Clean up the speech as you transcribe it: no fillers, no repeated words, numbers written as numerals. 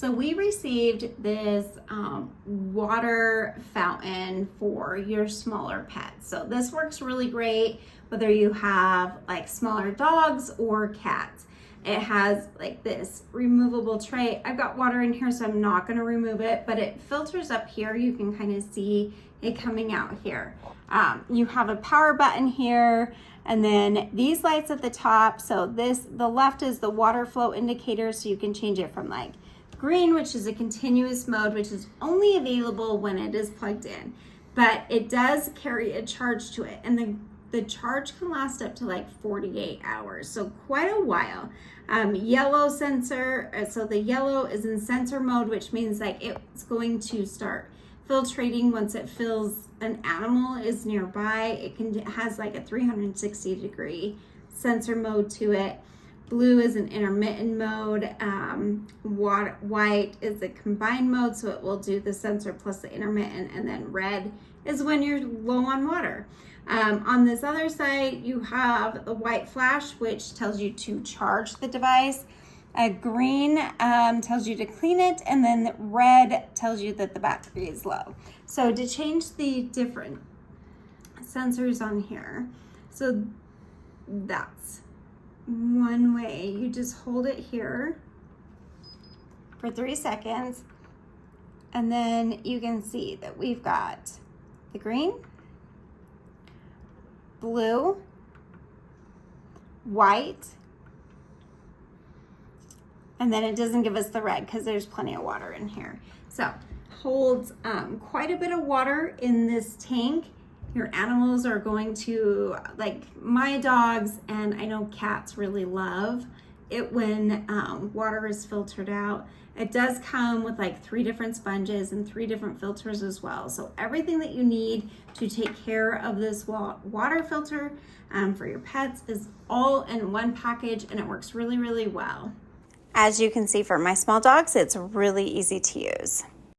So we received this water fountain for your smaller pets. So this works really great whether you have like smaller dogs or cats. It has like this removable tray. I've got water in here, so I'm not gonna remove it, but it filters up here. You can kind of see it coming out here. You have a power button here, and then these lights at the top. So the left is the water flow indicator, so you can change it from like green, which is a continuous mode, which is only available when it is plugged in, but it does carry a charge to it, and the charge can last up to like 48 hours, so quite a while. Yellow sensor, so the yellow is in sensor mode, which means like it's going to start filtrating once it feels an animal is nearby. It has like a 360-degree sensor mode to it. Blue is an intermittent mode. White is a combined mode, so it will do the sensor plus the intermittent, and then red is when you're low on water. On this other side, you have the white flash, which tells you to charge the device. Green tells you to clean it, and then red tells you that the battery is low. So to change the different sensors on here, so that's one way. You just hold it here for 3 seconds, and then you can see that we've got the green, blue, white, and then it doesn't give us the red because there's plenty of water in here. So holds quite a bit of water in this tank. Your animals are going to, like my dogs, and I know cats really love it when water is filtered out. It does come with like 3 different sponges and 3 different filters as well. So everything that you need to take care of this water filter for your pets is all in one package, and it works really, really well. As you can see for my small dogs, it's really easy to use.